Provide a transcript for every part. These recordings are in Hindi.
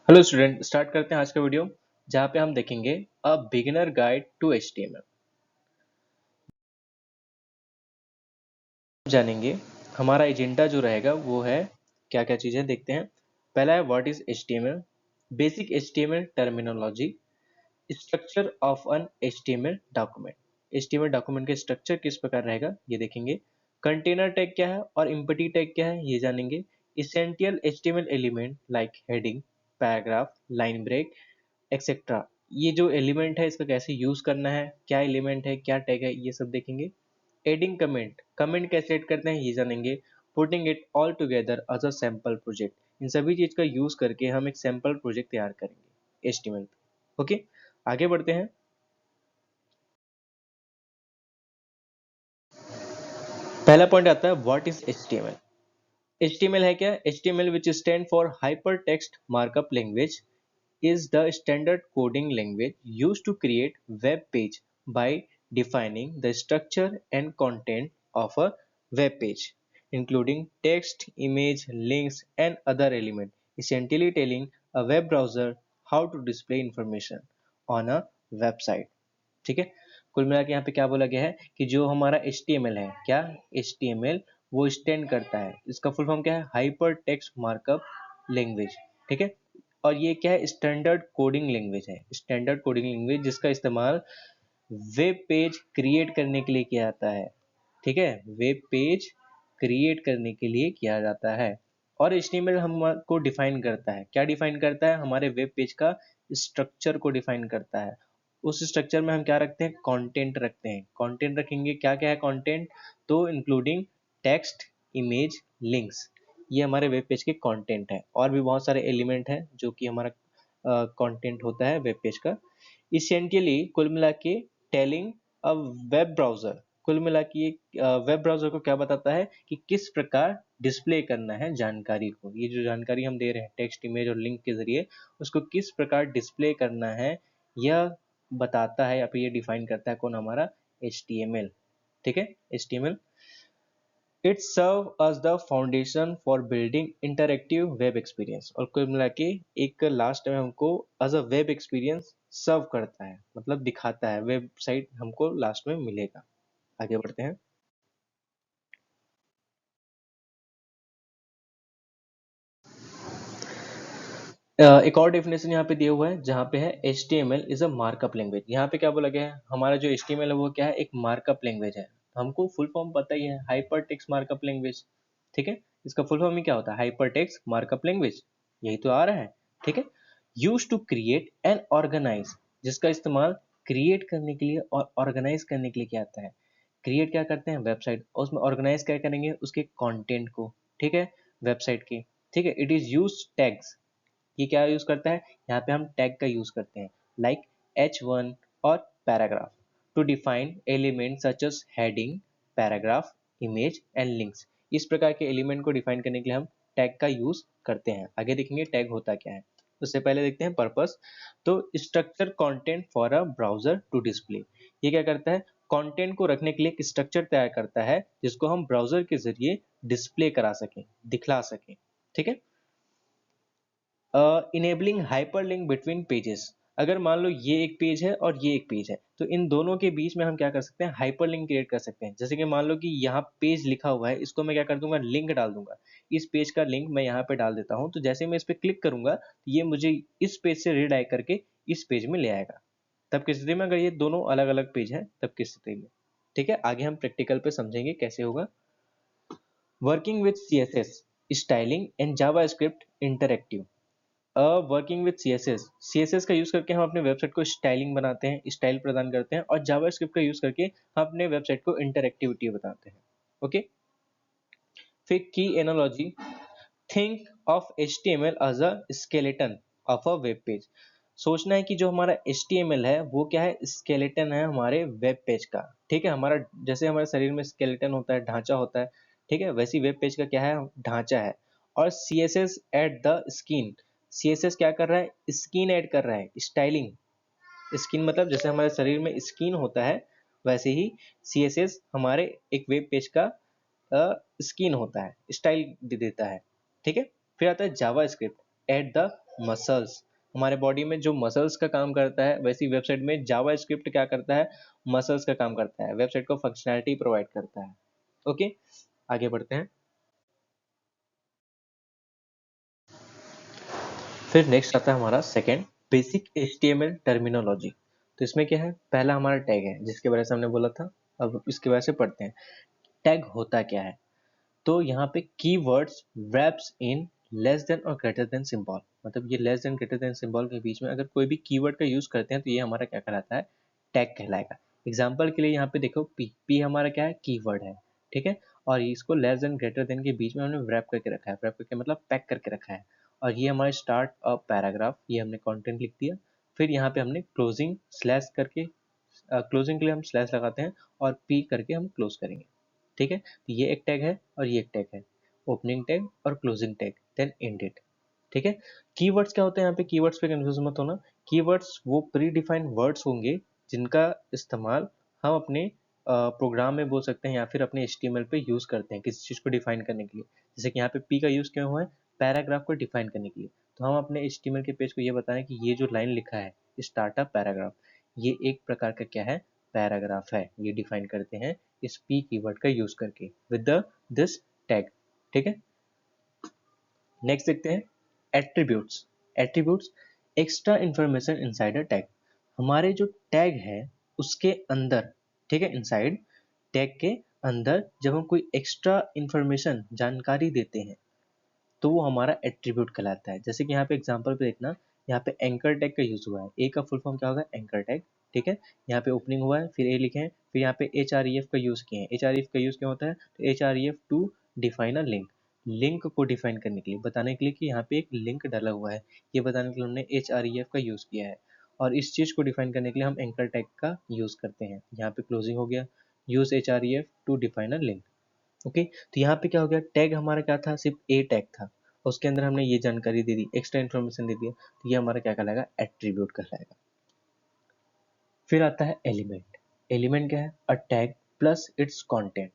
हेलो स्टूडेंट, स्टार्ट करते हैं आज का वीडियो जहाँ पे हम देखेंगे a beginner guide to HTML. जानेंगे हमारा एजेंडा जो रहेगा वो है क्या क्या चीज़ें देखते हैं। पहला है what is HTML, basic HTML terminology, structure of an HTML document. HTML document का स्ट्रक्चर किस प्रकार रहेगा ये देखेंगे। कंटेनर टैग क्या है और एम्पटी टैग क्या है ये जानेंगे। Essential HTML element like heading, paragraph, line break etcetera, ये जो एलिमेंट है इसका कैसे यूज करना है, क्या एलिमेंट है, क्या टैग है, ये सब देखेंगे। एडिंग कमेंट, कमेंट कैसे ऐड करते हैं ये जानेंगे। Putting it all together as a sample project, इन सभी चीज का यूज करके हम एक सैंपल प्रोजेक्ट तैयार करेंगे एचटीएमएल पे। ओके, आगे बढ़ते हैं। पहला पॉइंट आता है व्हाट इज एचटीएमएल। एचटीएमएल है क्या? HTML which stand for hyper text markup language is the standard coding language used to create web page by defining the structure and content of a web page, including text, image, links, and other elements, essentially telling a web browser how to display information on a website. ठीक है, कुल मिला के यहाँ पे क्या बोला गया है कि जो हमारा HTML है, क्या HTML वो स्टैंड करता है, इसका फुल फॉर्म क्या है? Hyper text markup language. ठीक है, और ये क्या है? स्टैंडर्ड कोडिंग लैंग्वेज है, स्टैंडर्ड कोडिंग लैंग्वेज जिसका इस्तेमाल वेब पेज क्रिएट करने के लिए किया जाता है। ठीक है, वेब पेज क्रिएट करने के लिए किया जाता है। और HTML हमको डिफाइन करता है, क्या डिफाइन करता है? हमारे वेब पेज का स्ट्रक्चर को डिफाइन करता है। उस स्ट्रक्चर में हम क्या रखते हैं? कंटेंट रखते हैं। कंटेंट रखेंगे, क्या क्या है कंटेंट? तो इंक्लूडिंग टेक्स्ट, इमेज, लिंक्स, ये हमारे वेब पेज के कंटेंट है। और भी बहुत सारे एलिमेंट हैं जो कि हमारा कंटेंट होता है वेब पेज का। इसेंशियली कुल मिला के टेलिंग अ वेब ब्राउजर, कुल मिला के ये वेब ब्राउजर को क्या बताता है कि किस प्रकार डिस्प्ले करना है जानकारी को। ये जो जानकारी हम दे रहे हैं टेक्स्ट, इमेज और लिंक के जरिए, उसको किस प्रकार डिस्प्ले करना है यह बताता है या फिर ये डिफाइन करता है कौन? हमारा HTML। ठीक है, HTML it serve as the foundation for building interactive web experience. और कुल मिला के एक लास्ट में हमको as a web experience serve करता है, मतलब दिखाता है, वेबसाइट हमको लास्ट में मिलेगा। आगे बढ़ते हैं। एक और डेफिनेशन यहाँ पे दिया हुआ है जहाँ पे है HTML is a markup language. यहाँ पे क्या बोला गया है? हमारा जो HTML है वो क्या है? एक मार्कअप लैंग्वेज है। हमको फुल फॉर्म पता ही है, हाइपर टेक्स्ट मार्कअप लैंग्वेज। ठीक है, इसका फुल फॉर्म ही क्या होता है? हाइपर टेक्स्ट मार्कअप लैंग्वेज, यही तो आ रहा है। ठीक है, use to create and organise, जिसका इस्तेमाल क्रिएट करने के लिए और ऑर्गेनाइज करने के लिए किया जाता है। क्रिएट क्या करते हैं? वेबसाइट, और उसमें ऑर्गेनाइज क्या करेंगे? उसके कंटेंट को। ठीक है, वेबसाइट की। ठीक है, इट इज यूज टैग्स, ये क्या यूज करता है? यहाँ पे हम टैग का यूज करते हैं, लाइक H1 और paragraph, to define element such as heading, paragraph, image and links. इस प्रकार के एलिमेंट को डिफाइन करने के लिए हम टैग का यूज करते हैं। आगे देखेंगे टैग होता क्या है। उससे पहले देखते हैं पर्पस। तो structure content for a browser to display, ये क्या करता है? कंटेंट को रखने के लिए एक स्ट्रक्चर तैयार करता है जिसको हम ब्राउजर के जरिए डिस्प्ले करा सकें, दिखला सकें। ठीक है, इनेबलिंग हाइपरलिंक बिटवीन पेजेस। अगर मान लो ये एक पेज है और ये एक पेज है, तो इन दोनों के बीच में हम क्या कर सकते हैं? हाइपरलिंक क्रिएट कर सकते हैं। जैसे कि मान लो कि यहाँ पेज लिखा हुआ है, इसको मैं क्या कर दूंगा? लिंक डाल दूंगा। इस पेज का लिंक मैं यहाँ पे डाल देता हूँ, तो जैसे मैं इस पे क्लिक करूंगा तो ये मुझे इस पेज से रीडायरेक्ट करके इस पेज में ले आएगा। तब की स्थिति में, अगर ये दोनों अलग अलग पेज हैं तब की स्थिति में। ठीक है, आगे हम प्रैक्टिकल पे समझेंगे कैसे होगा। Working with CSS, styling and JavaScript interactive. Working with CSS का यूज करके हम अपने वेबसाइट को स्टाइलिंग बनाते हैं, स्टाइल प्रदान करते हैं, और जावास्क्रिप्ट का यूज करके हम अपने वेबसाइट को इंटरएक्टिविटी बताते हैं। ओके, फिर की analogy, think of HTML as a skeleton of a web page. सोचना है कि जो हमारा HTML है वो क्या है? स्केलेटन है हमारे वेब पेज का। ठीक है, हमारा जैसे हमारे शरीर में स्केलेटन होता है, ढांचा होता है, ठीक है, वैसी वेब पेज का क्या है? ढांचा है। और CSS at the skin, CSS क्या कर रहा है? स्किन ऐड कर रहा है, स्टाइलिंग। स्किन मतलब जैसे हमारे शरीर में स्किन होता है, वैसे ही CSS हमारे एक वेब पेज का स्किन होता है, स्टाइल दे देता है। ठीक है, फिर आता है जावा स्क्रिप्ट। At the muscles. हमारे बॉडी में जो मसल्स का काम करता है, वैसी वेबसाइट में जावा स्क्रिप्ट क्या करता है, मसल्स का काम करता है, वेबसाइट को फंक्शनैलिटी प्रोवाइड करता है। ओके, आगे बढ़ते हैं। फिर नेक्स्ट आता है हमारा सेकंड, बेसिक HTML टर्मिनोलॉजी। तो इसमें क्या है, पहला हमारा टैग है जिसके बारे से हमने बोला था, अब इसके बारे से पढ़ते हैं। टैग होता क्या है? तो यहाँ पे keywords wraps in less than और ग्रेटर देन सिंबल, मतलब ये less than greater than symbol के बीच में अगर कोई भी कीवर्ड का यूज करते हैं तो ये हमारा क्या कहलाता है, टैग कहलाएगा। एग्जाम्पल के लिए यहाँ पे देखो, पी हमारा क्या है, कीवर्ड है, ठीक है, और इसको लेस देन ग्रेटर देन के बीच में हमने wrap करके रखा है, wrap करके मतलब पैक करके रखा है। और ये हमारा स्टार्ट अ पैराग्राफ, ये हमने कंटेंट लिख दिया। फिर यहाँ पे हमने क्लोजिंग स्लैश करके, क्लोजिंग के लिए हम स्लैश लगाते हैं और पी करके हम क्लोज करेंगे, ठीक है। तो ये एक टैग है और ये एक टैग है, ओपनिंग टैग और क्लोजिंग टैग, देन एंडेड, ठीक है। कीवर्ड्स क्या होते हैं, यहाँ पे कीवर्ड्स पे कंफ्यूज मत होना। कीवर्ड्स वो प्री डिफाइंड वर्ड्स होंगे जिनका इस्तेमाल हम अपने प्रोग्राम में बोल सकते हैं या फिर अपने HTML पे यूज करते हैं किसी चीज को डिफाइन करने के लिए। जैसे कि यहाँ पे पी का यूज क्यों हुआ है, पैराग्राफ को डिफाइन करने के लिए। तो हम अपने HTML के पेज को ये बताएं कि ये जो लाइन लिखा है, स्टार्टअप पैराग्राफ, ये एक प्रकार का क्या है, पैराग्राफ है, ये डिफाइन करते हैं इस पी कीवर्ड का यूज करके विद द दिस टैग, ठीक है। नेक्स्ट देखते हैं attributes. Attributes, extra information inside a tag. हमारे जो टैग है उसके अंदर, ठीक है, इनसाइड टैग के अंदर जब हम कोई एक्स्ट्रा इंफॉर्मेशन जानकारी देते हैं तो वो हमारा एट्रीब्यूट कहलाता है। जैसे कि यहाँ पे एग्जांपल पे देखना, यहाँ पे एंकर टैग का यूज हुआ है, ए का फुल फॉर्म क्या होगा, एंकर टैग, ठीक है। यहाँ पे ओपनिंग हुआ है, फिर ए लिखे हैं, फिर यहाँ पे href का यूज किए हैं। href का यूज क्या होता है, तो href to define a link, link को डिफाइन करने के लिए, बताने के लिए कि यहाँ पे एक लिंक डाला हुआ है, ये बताने के लिए हमने href का यूज किया है। और इस चीज को डिफाइन करने के लिए हम एंकर टैग का यूज करते हैं। यहाँ पे क्लोजिंग हो गया, use href to define a link, okay. तो यहाँ पे क्या हो गया, टैग हमारा क्या था, सिर्फ ए टैग था, उसके अंदर हमने ये जानकारी दे दी, एक्स्ट्रा इन्फॉर्मेशन दे दिया, तो ये हमारा क्या कहलाएगा, एट्रीब्यूट कहलाएगा। फिर आता है एलिमेंट। एलिमेंट क्या है, a tag plus it's content,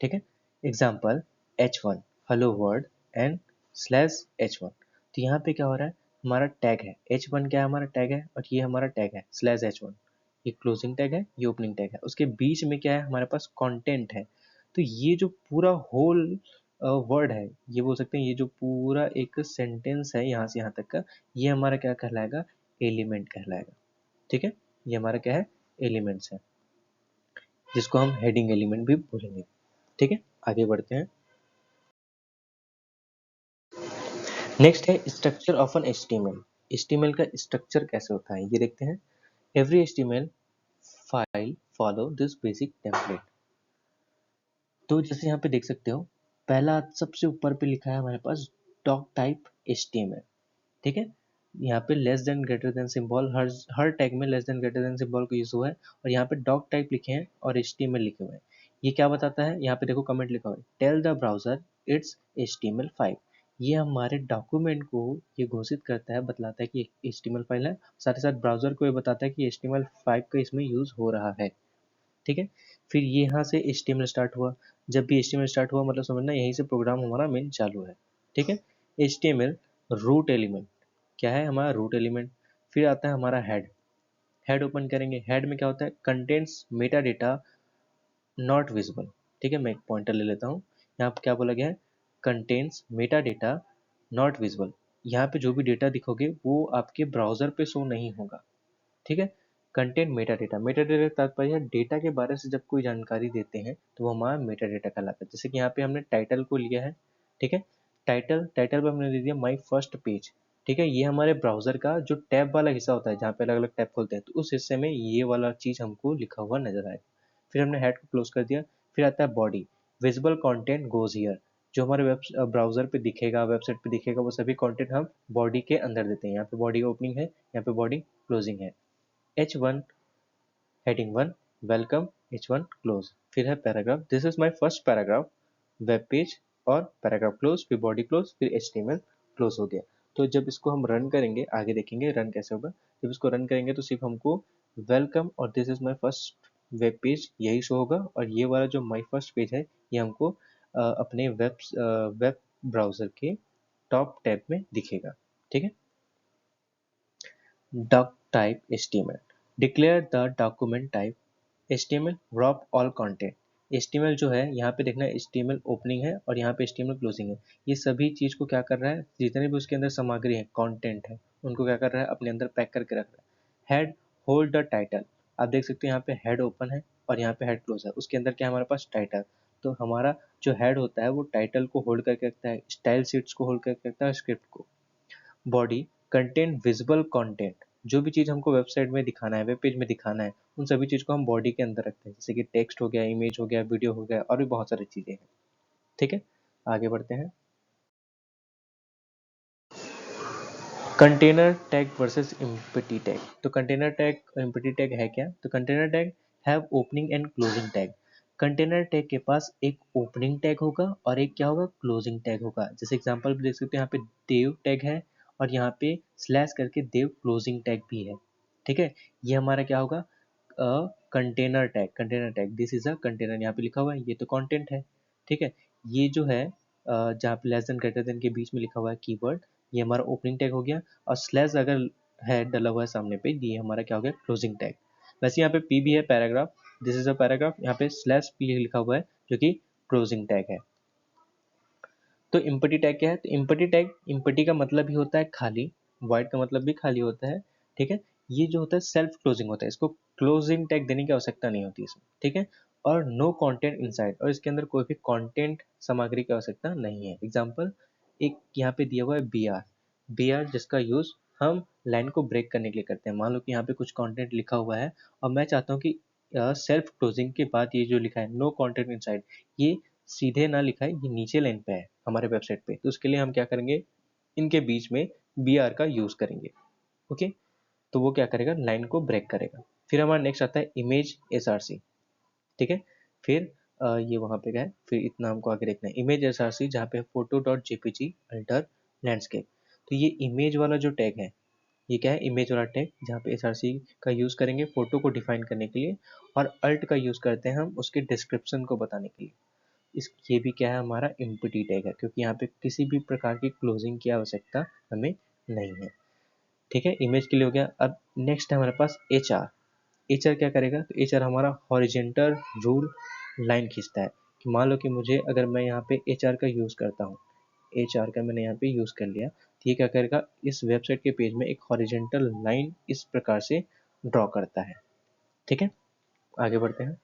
ठीक है। Example h1 hello world and slash h1। तो यहाँ पे क्या हो रहा है, हमारा टैग है h1, क्या है, हमारा टैग है, और ये हमारा टैग है स्लैश h1, ये क्लोजिंग टैग है, ये ओपनिंग टैग है, उसके बीच में क्या है, हमारे पास कंटेंट है। तो ये जो पूरा होल वर्ड है, ये बोल सकते हैं ये जो पूरा एक सेंटेंस है यहाँ से यहाँ तक का, ये हमारा क्या कहलाएगा, एलिमेंट कहलाएगा, ठीक है। ये हमारा क्या है, एलिमेंट्स है, जिसको हम हेडिंग एलिमेंट भी बोलेंगे, ठीक है। आगे बढ़ते हैं। नेक्स्ट है structure of an HTML। HTML का स्ट्रक्चर कैसे होता है ये देखते हैं। Every HTML file follow this basic template. तो जैसे यहाँ पे देख सकते हो, पहला सबसे ऊपर पे लिखा है हमारे पास डॉक टाइप HTML, ठीक है। यहाँ पे less than greater than symbol, हर हर टैग में less than greater than symbol का यूज हुआ है, और यहाँ पे डॉक टाइप लिखे हैं और HTML लिखे हुए हैं। ये क्या बताता है, यहाँ पे देखो कमेंट लिखा हुआ है, tell the browser it's HTML5। ये हमारे डॉक्यूमेंट को ये घोषित करता है, बतलाता है कि HTML फाइल है, साथ ही साथ ब्राउजर को ये बताता है कि HTML5 का इसमें यूज हो रहा है, ठीक है। फिर ये यहाँ से HTML स्टार्ट हुआ, जब भी HTML स्टार्ट हुआ मतलब समझना यहीं से प्रोग्राम हमारा मेन चालू है, ठीक है। HTML रूट एलिमेंट, क्या है हमारा रूट एलिमेंट। फिर आता है हमारा हेड। हेड ओपन करेंगे, हेड में क्या होता है, contents Meta data not visible, ठीक है। मैं एक पॉइंटर ले लेता हूँ, यहाँ पे क्या बोला गया है, contents Meta data not visible. यहाँ पे जो भी डेटा दिखोगे वो आपके ब्राउजर पे शो नहीं होगा, ठीक है। Content Meta data, Meta data तात्पर्य है डेटा के बारे से जब कोई जानकारी देते हैं तो वो हमारा मेटा डेटा कहलाता है। जैसे कि यहाँ पे हमने टाइटल को लिया है, ठीक है, टाइटल, टाइटल पे हमने दे दिया माई फर्स्ट पेज, ठीक है। ये हमारे ब्राउजर का जो टैब वाला हिस्सा होता है जहाँ पे अलग अलग टैब खोलते हैं, तो उस हिस्से में ये वाला चीज हमको लिखा हुआ नजर आएगा। फिर हमने हेड को क्लोज कर दिया। फिर आता है body, visible content goes here. जो हमारे वेब ब्राउजर पे दिखेगा, वेबसाइट पे दिखेगा, वो सभी कंटेंट हम बॉडी के अंदर देते हैं। यहाँ पे बॉडी ओपनिंग है, यहाँ पे बॉडी क्लोजिंग है। H1 heading 1 welcome, H1 close. फिर है paragraph, this is my first paragraph, web page, और पैराग्राफ क्लोज, फिर बॉडी क्लोज, फिर HTML क्लोज हो गया। तो जब इसको हम रन करेंगे, आगे देखेंगे रन कैसे होगा। जब इसको रन करेंगे तो सिर्फ हमको वेलकम और this is my first web page यही शो होगा, और ये वाला जो माय फर्स्ट पेज है ये हमको अपने वेब ब्राउजर के टॉप टैब में दिखेगा, ठीक है। Doc type HTML, declare the document type HTML wrap all content। HTML जो है यहाँ पे देखना HTML ओपनिंग है और यहाँ पे HTML क्लोजिंग है। ये सभी चीज को क्या कर रहा है, जितने भी उसके अंदर सामग्री है, कंटेंट है, उनको क्या कर रहा है, अपने अंदर पैक करके रख रहा है। हेड होल्ड द टाइटल, आप देख सकते हो यहाँ पे हेड ओपन है और यहाँ पे हेड क्लोज है, उसके अंदर क्या है हमारे पास टाइटल। तो हमारा जो हेड होता है वो टाइटल को होल्ड करके रखता है, स्टाइल शीट्स को होल्ड करके रखता है, स्क्रिप्ट को। बॉडी कंटेन विजिबल कंटेंट, जो भी चीज हमको वेबसाइट में दिखाना है, वेब पेज में दिखाना है, उन सभी चीज को हम बॉडी के अंदर रखते हैं, जैसे कि टेक्स्ट हो गया, इमेज हो गया, वीडियो हो गया, और भी बहुत सारी चीजें हैं। ठीक है, आगे बढ़ते हैं। Container tag versus empty tag. तो कंटेनर टैग और एम्प्टी टैग है क्या? तो container tag have opening and closing tag. Container tag के पास एक ओपनिंग टैग होगा और एक क्या होगा, क्लोजिंग टैग होगा। जैसे एग्जांपल भी देख सकते हैं, यहाँ पे देव टैग है और यहाँ पे स्लैश करके देव क्लोजिंग टैग भी है। ठीक है, ये हमारा क्या होगा, container tag. Container tag, this is a container, यहाँ पे लिखा हुआ है, ये तो कंटेंट है। ठीक है, ये जो है जहाँ पे लेस देन ग्रेटर देन के बीच में लिखा हुआ है कीवर्ड, ये हमारा ओपनिंग टैग हो गया। और स्लैश अगर है डला हुआ है सामने पे, ये हमारा क्या हो गया, क्लोजिंग टैग। वैसे यहाँ पे पी भी है, paragraph, this is a paragraph, यहाँ पे स्लैश पी लिखा हुआ है जो कि क्लोजिंग टैग है। तो इम्पटी टैग क्या है? तो इम्पटी टैग, इम्पटी का मतलब ही होता है खाली, वाइड का मतलब भी खाली होता है। ठीक है, ये जो होता है सेल्फ क्लोजिंग होता है, इसको क्लोजिंग टैग देने की आवश्यकता नहीं होती इसमें। ठीक है, और नो कंटेंट इनसाइड, और इसके अंदर कोई भी कंटेंट सामग्री की आवश्यकता नहीं है। एग्जांपल एक यहाँ पे दिया हुआ है बी आर, बी आर जिसका यूज हम लाइन को ब्रेक करने के लिए करते हैं। मान लो कि यहाँ पे कुछ कंटेंट लिखा हुआ है और मैं चाहता हूँ कि सेल्फ क्लोजिंग के बाद ये जो लिखा है नो कंटेंट इनसाइड, ये सीधे ना लिखा है, ये नीचे लाइन पे है हमारे वेबसाइट पे, तो उसके लिए हम क्या करेंगे, इनके बीच में बी आर का यूज करेंगे। ओके, तो वो क्या करेगा, लाइन को ब्रेक करेगा। फिर हमारा नेक्स्ट आता है इमेज SRC। ठीक है, फिर ये वहां पे गए, फिर इतना हमको आगे देखना है, इमेज SRC जहाँ पे photo dot JPG alter landscape. तो ये इमेज वाला जो टैग है, ये क्या है, इमेज वाला टैग, जहाँ पे SRC का यूज करेंगे फोटो को डिफाइन करने के लिए, और अल्ट का यूज करते हैं हम उसके डिस्क्रिप्शन को बताने के लिए। ये भी क्या है, हमारा इम्पटी टैग है, क्योंकि यहाँ पे किसी भी प्रकार की क्लोजिंग की आवश्यकता हमें नहीं है। ठीक है, इमेज के लिए हो गया। अब नेक्स्ट है हमारे पास HR। HR क्या करेगा, तो HR हमारा हॉरिजेंटल रूल लाइन खींचता है। कि मान लो कि मुझे, अगर मैं यहाँ पे HR का यूज करता हूँ, HR का मैंने यहाँ पे यूज कर लिया, तो ये क्या करेगा, इस वेबसाइट के पेज में एक हॉरिजेंटल लाइन इस प्रकार से ड्रॉ करता है। ठीक है, आगे बढ़ते हैं।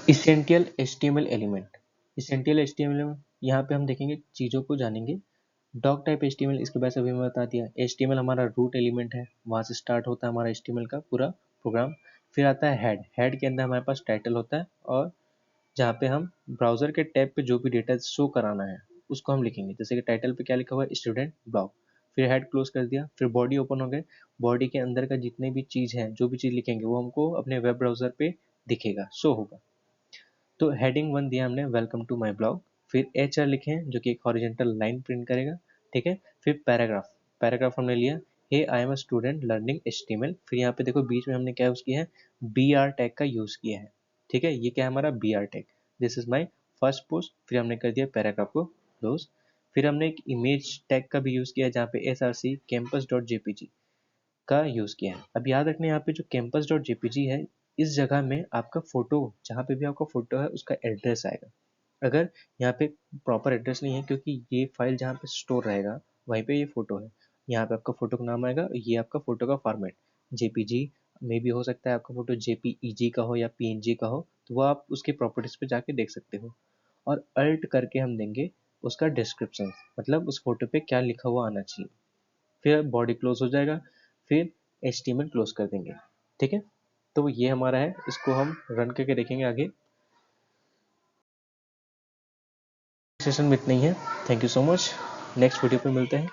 Essential HTML element. Essential HTML, यहाँ पे हम देखेंगे, चीज़ों को जानेंगे। डॉक टाइप HTML, इसके बाद अभी मैं बता दिया। HTML हमारा रूट एलिमेंट है, वहाँ से स्टार्ट होता है हमारा HTML का पूरा प्रोग्राम। फिर आता है हेड, हेड के अंदर हमारे पास टाइटल होता है, और जहाँ पे हम ब्राउजर के टैब पे जो भी डेटा शो कराना है उसको हम लिखेंगे। जैसे कि टाइटल पे क्या लिखा हुआ है, स्टूडेंट ब्लॉग। फिर हेड क्लोज कर दिया, फिर बॉडी ओपन हो गए, बॉडी के अंदर का जितने भी चीज़ है, जो भी चीज़ लिखेंगे वो हमको अपने वेब ब्राउजर पे दिखेगा, शो होगा। तो हेडिंग 1 दिया हमने, वेलकम टू माय ब्लॉग। फिर HR लिखे हैं जो कि एक हॉरिजेंटल लाइन प्रिंट करेगा। ठीक है, फिर पैराग्राफ, पैराग्राफ हमने लिया, hey I am a student learning HTML। फिर यहाँ पे देखो बीच में हमने क्या यूज़ किया है, BR टैग का यूज़ किया है। ठीक है, ये क्या है हमारा BR tag, this is my first post. फिर हमने कर दिया पैराग्राफ को क्लोज। फिर हमने एक इमेज टैग का भी यूज़ किया है, जहाँ पे SRC campus डॉट जेपीजी का यूज़ किया है। अब याद रखना, यहाँ पे जो campus डॉट जेपीजी है, इस जगह में आपका फोटो, जहाँ पे भी आपका फोटो है उसका एड्रेस आएगा। अगर यहाँ पे प्रॉपर एड्रेस नहीं है, क्योंकि ये फाइल जहाँ पे स्टोर रहेगा वहीं पे ये फोटो है, यहाँ पे आपका फोटो का नाम आएगा, ये आपका फोटो का फॉर्मेट जेपीजी में भी हो सकता है, आपका फोटो जेपीईजी का हो या पीएनजी का हो, तो वो आप उसकी प्रॉपर्टीज पे जाके देख सकते हो। और अल्ट करके हम देंगे उसका डिस्क्रिप्शन, मतलब उस फोटो पे क्या लिखा हुआ आना चाहिए। फिर बॉडी क्लोज हो जाएगा, फिर HTML क्लोज कर देंगे। ठीक है, तो ये हमारा है, इसको हम रन करके देखेंगे आगे। सेशन में इतना ही है, thank you so much, next video पे मिलते हैं।